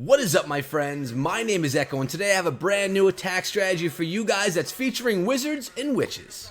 What is up, my friends? My name is Echo, and today I have a brand new attack strategy for you guys that's featuring wizards and witches.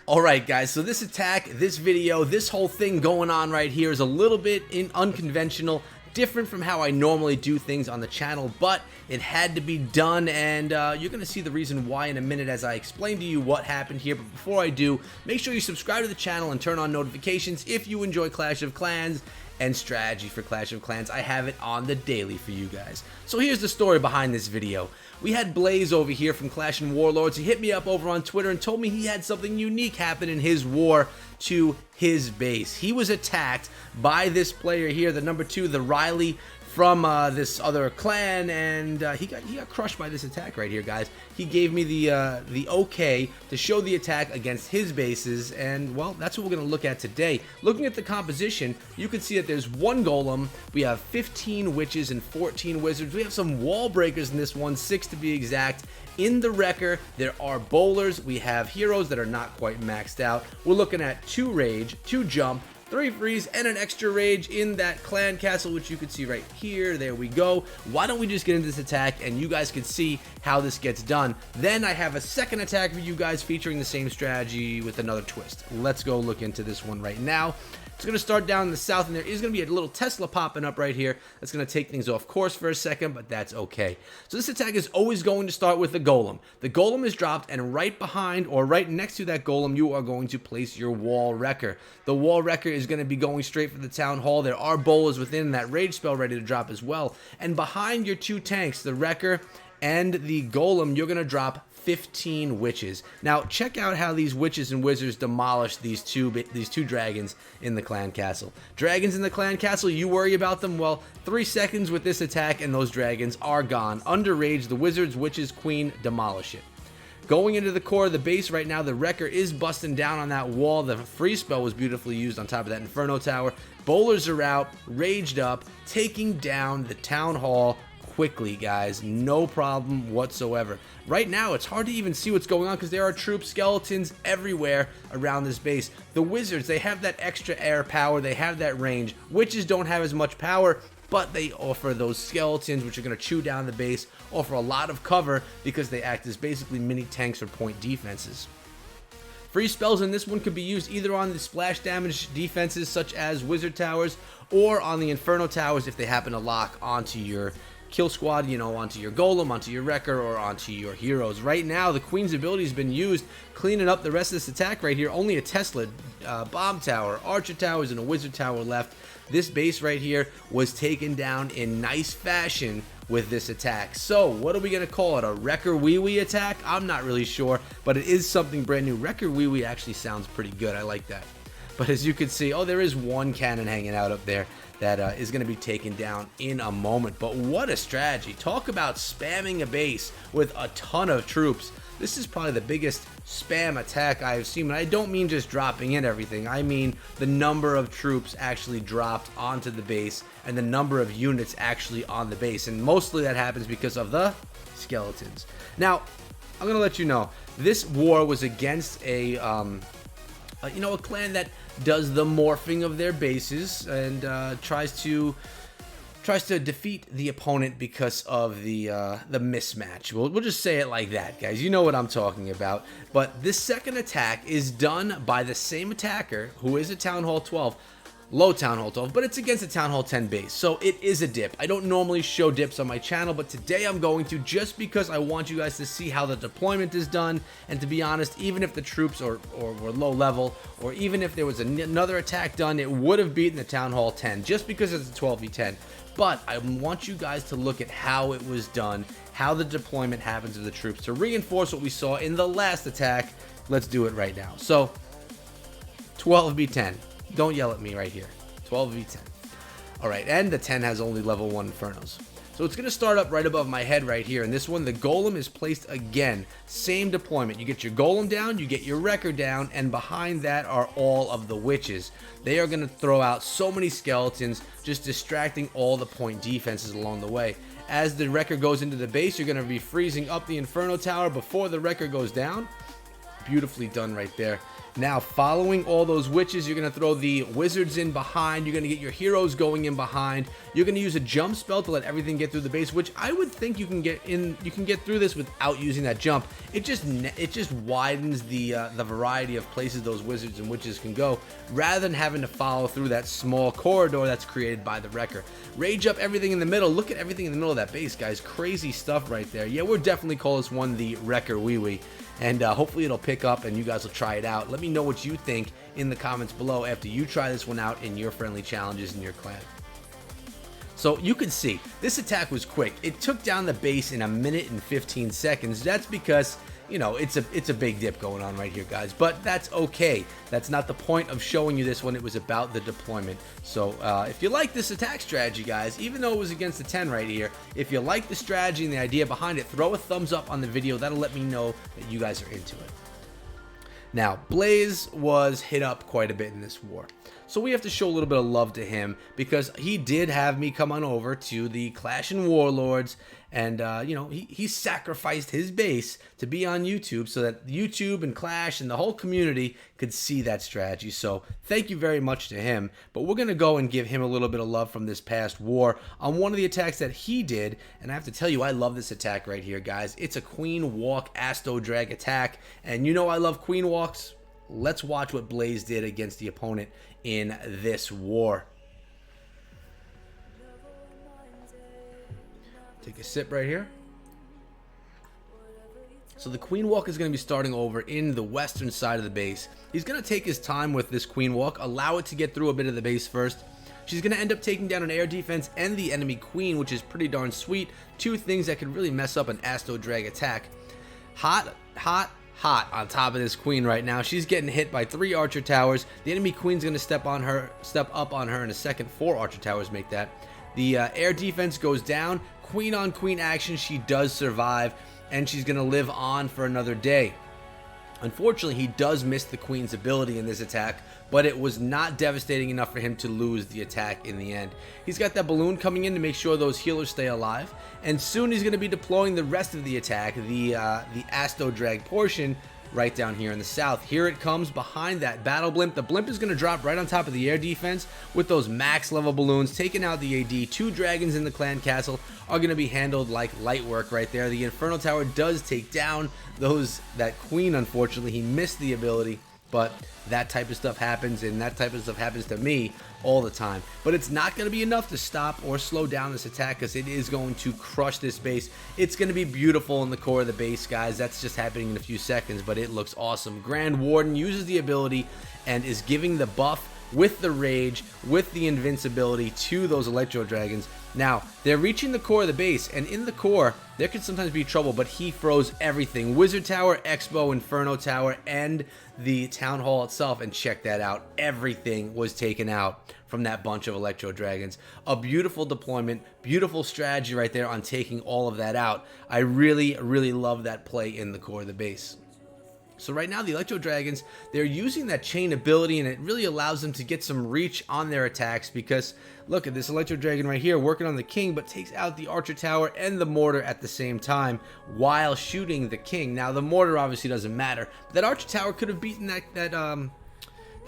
Alright guys, so this attack, this video, this whole thing going on right here is a little bit unconventional, different from how I normally do things on the channel, but it had to be done, and you're going to see the reason why in a minute as I explain to you what happened here. But before I do, make sure you subscribe to the channel and turn on notifications if you enjoy Clash of Clans and strategy for Clash of Clans. I have it on the daily for you guys. So here's the story behind this video. We had Blaze over here from Clash and Warlords. He hit me up over on Twitter and told me he had something unique happen in his war to his base. He was attacked by this player here, the number 2, the Riley from this other clan, and he got crushed by this attack right here, guys. He gave me the okay to show the attack against his bases, and well, that's what we're going to look at today. Looking at the composition, you can see that there's 1 golem, we have 15 witches and 14 wizards. We have some wall breakers in this one, 6 to be exact. In the Wrecker, there are bowlers, we have heroes that are not quite maxed out. We're looking at 2 rage, 2 jump, 3 freeze, and an extra rage in that clan castle, which you can see right here. There we go. Why don't we just get into this attack and you guys can see how this gets done. Then I have a second attack for you guys featuring the same strategy with another twist. Let's go look into this one right now. It's going to start down in the south, and there is going to be a little Tesla popping up right here. That's going to take things off course for a second, but that's okay. So this attack is always going to start with the golem. The golem is dropped, and right behind or right next to that golem, you are going to place your wall wrecker. The wall wrecker is going to be going straight for the town hall. There are bowlers within that rage spell ready to drop as well. And behind your 2 tanks, the wrecker and the golem, you're going to drop 15 witches. Now check out how these witches and wizards demolish these two dragons in the clan castle. Dragons in the clan castle, you worry about them? Well, 3 seconds with this attack and those dragons are gone. Under rage, the wizards, witches, queen demolish it. Going into the core of the base right now, the Wrecker is busting down on that wall. The freeze spell was beautifully used on top of that Inferno Tower. Bowlers are out, raged up, taking down the town hall quickly, guys. No problem whatsoever. Right now, it's hard to even see what's going on because there are troop skeletons everywhere around this base. The wizards, they have that extra air power. They have that range. Witches don't have as much power, but they offer those skeletons, which are going to chew down the base, offer a lot of cover because they act as basically mini tanks or point defenses. Free spells in this one could be used either on the splash damage defenses such as wizard towers or on the inferno towers if they happen to lock onto your kill squad, you know, onto your golem, onto your wrecker, or onto your heroes. Right now, the queen's ability has been used, cleaning up the rest of this attack right here. Only a Tesla, bomb tower, archer towers, and a wizard tower left. This base right here was taken down in nice fashion with this attack. So, what are we going to call it? A Wrecker WiWi attack? I'm not really sure, but it is something brand new. Wrecker WiWi actually sounds pretty good. I like that. But as you can see, oh, there is 1 cannon hanging out up there that is going to be taken down in a moment. But what a strategy. Talk about spamming a base with a ton of troops. This is probably the biggest spam attack I've seen. And I don't mean just dropping in everything. I mean the number of troops actually dropped onto the base and the number of units actually on the base. And mostly that happens because of the skeletons. Now, I'm going to let you know, this war was against a clan that does the morphing of their bases and tries to defeat the opponent because of the mismatch. We'll just say it like that, guys. You know what I'm talking about. But this second attack is done by the same attacker who is a Town Hall 12. Low Town Hall 12, but it's against a Town Hall 10 base, so it is a dip. I don't normally show dips on my channel, but today I'm going to, just because I want you guys to see how the deployment is done. And to be honest, even if the troops were low level, or even if there was another attack done, it would have beaten the Town Hall 10, just because it's a 12v10. But I want you guys to look at how it was done, how the deployment happens of the troops, to reinforce what we saw in the last attack. Let's do it right now. So, 12v10. Don't yell at me right here. 12v10. Alright, and the 10 has only level 1 Infernos. So it's going to start up right above my head right here. And this one, the golem is placed again. Same deployment. You get your golem down, you get your wrecker down, and behind that are all of the witches. They are going to throw out so many skeletons, just distracting all the point defenses along the way. As the wrecker goes into the base, you're going to be freezing up the Inferno Tower before the wrecker goes down. beautifully done right there. Now, following all those witches, you're going to throw the wizards in behind. You're going to get your heroes going in behind. You're going to use a jump spell to let everything get through the base, which I would think you can get in. You can get through this without using that jump. It just widens the variety of places those wizards and witches can go, rather than having to follow through that small corridor that's created by the Wrecker. Rage up everything in the middle. Look at everything in the middle of that base, guys. Crazy stuff right there. Yeah, we'll definitely call this one the Wrecker WiWi. And hopefully it'll pick up and you guys will try it out. Let me know what you think in the comments below after you try this one out in your friendly challenges in your clan. So you can see, this attack was quick. It took down the base in 1 minute and 15 seconds. That's because, you know, it's a big dip going on right here, guys. But that's okay. That's not the point of showing you this one. It was about the deployment. So if you like this attack strategy, guys, even though it was against the 10 right here, if you like the strategy and the idea behind it, throw a thumbs up on the video. That'll let me know that you guys are into it. Now, Blaze was hit up quite a bit in this war, so we have to show a little bit of love to him because he did have me come on over to the Clash and Warlords, and you know, he sacrificed his base to be on YouTube so that YouTube and Clash and the whole community could see that strategy. So thank you very much to him. But we're gonna go and give him a little bit of love from this past war on one of the attacks that he did, and I have to tell you, I love this attack right here, guys. It's a Queen Walk Asto Drag attack, and you know I love Queen Walks. Let's watch what Blaze did against the opponent in this war. Take a sip right here. So the Queen Walk is going to be starting over in the western side of the base. He's going to take his time with this Queen Walk, allow it to get through a bit of the base first. She's going to end up taking down an air defense and the enemy queen, which is pretty darn sweet. Two things that could really mess up an Asto Drag attack. Hot on top of this queen right now. She's getting hit by 3 archer towers. The enemy queen's going to step up on her in a second. 4 archer towers make that. The air defense goes down. Queen on queen action. She does survive, and she's going to live on for another day. Unfortunately, he does miss the queen's ability in this attack, but it was not devastating enough for him to lose the attack in the end. He's got that balloon coming in to make sure those healers stay alive, and soon he's going to be deploying the rest of the attack, the Asto Drag portion, right down here in the south. Here it comes behind that battle blimp. The blimp is going to drop right on top of the air defense with those max level balloons, taking out the AD. 2 dragons in the clan castle are going to be handled like light work right there. The Infernal Tower does take down that queen. Unfortunately, he missed the ability, but that type of stuff happens, and that type of stuff happens to me all the time. But it's not going to be enough to stop or slow down this attack, because it is going to crush this base. It's going to be beautiful in the core of the base, guys. That's just happening in a few seconds, but it looks awesome. Grand Warden uses the ability and is giving the buff with the rage, with the invincibility to those electro dragons. Now, they're reaching the core of the base, and in the core, there can sometimes be trouble, but he froze everything. Wizard Tower, Expo, Inferno Tower, and the Town Hall itself, and check that out. Everything was taken out from that bunch of electro dragons. A beautiful deployment, beautiful strategy right there on taking all of that out. I really, really love that play in the core of the base. So right now, the Electro Dragons, they're using that chain ability, and it really allows them to get some reach on their attacks, because look at this Electro Dragon right here working on the king, but takes out the Archer Tower and the mortar at the same time while shooting the king. Now, the mortar obviously doesn't matter, but that Archer Tower could have beaten that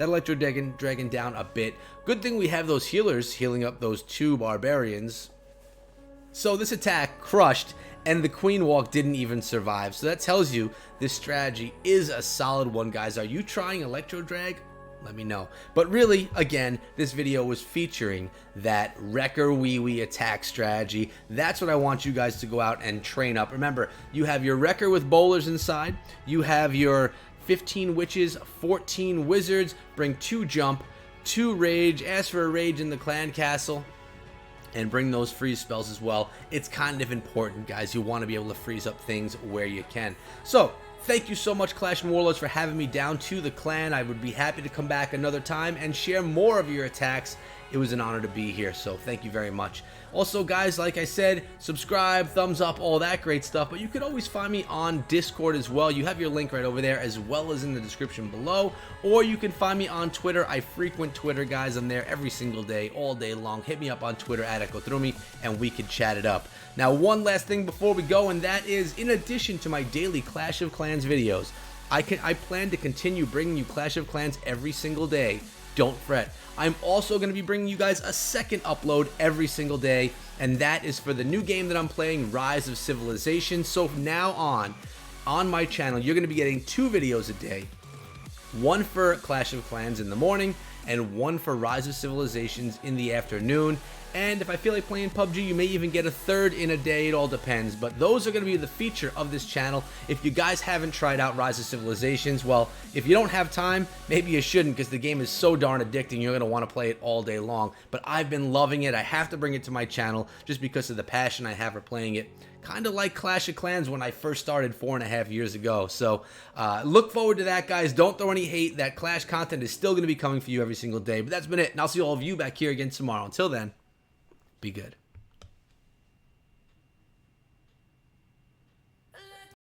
Electro Dragon down a bit. Good thing we have those healers healing up those 2 barbarians. So this attack crushed, and the Queen Walk didn't even survive. So that tells you this strategy is a solid one, guys. Are you trying Electro Drag? Let me know. But really, again, this video was featuring that Wrecker WiWi attack strategy. That's what I want you guys to go out and train up. Remember, you have your Wrecker with bowlers inside. You have your 15 witches, 14 wizards. Bring 2 jump, 2 rage. Ask for a rage in the clan castle, and bring those freeze spells as well. It's kind of important, guys. You want to be able to freeze up things where you can. So, thank you so much, Clash and Warlords, for having me down to the clan. I would be happy to come back another time and share more of your attacks. It was an honor to be here, so thank you very much. Also, guys, like I said, subscribe, thumbs up, all that great stuff, but you could always find me on Discord as well. You have your link right over there, as well as in the description below, or you can find me on Twitter. I frequent Twitter, guys. I'm there every single day, all day long. Hit me up on Twitter at EchoThroughMe, and we can chat it up. Now, one last thing before we go, and that is, in addition to my daily Clash of Clans videos, I plan to continue bringing you Clash of Clans every single day. Don't fret. I'm also going to be bringing you guys a second upload every single day, and that is for the new game that I'm playing, Rise of Civilization. So from now on my channel, you're going to be getting 2 videos a day. One for Clash of Clans in the morning, and one for Rise of Civilizations in the afternoon. And if I feel like playing PUBG, you may even get a third in a day. It all depends. But those are going to be the feature of this channel. If you guys haven't tried out Rise of Civilizations, well, if you don't have time, maybe you shouldn't, because the game is so darn addicting. You're going to want to play it all day long. But I've been loving it. I have to bring it to my channel just because of the passion I have for playing it. Kind of like Clash of Clans when I first started 4.5 years ago. So look forward to that, guys. Don't throw any hate. That Clash content is still going to be coming for you every single day. But that's been it. And I'll see all of you back here again tomorrow. Until then, be good.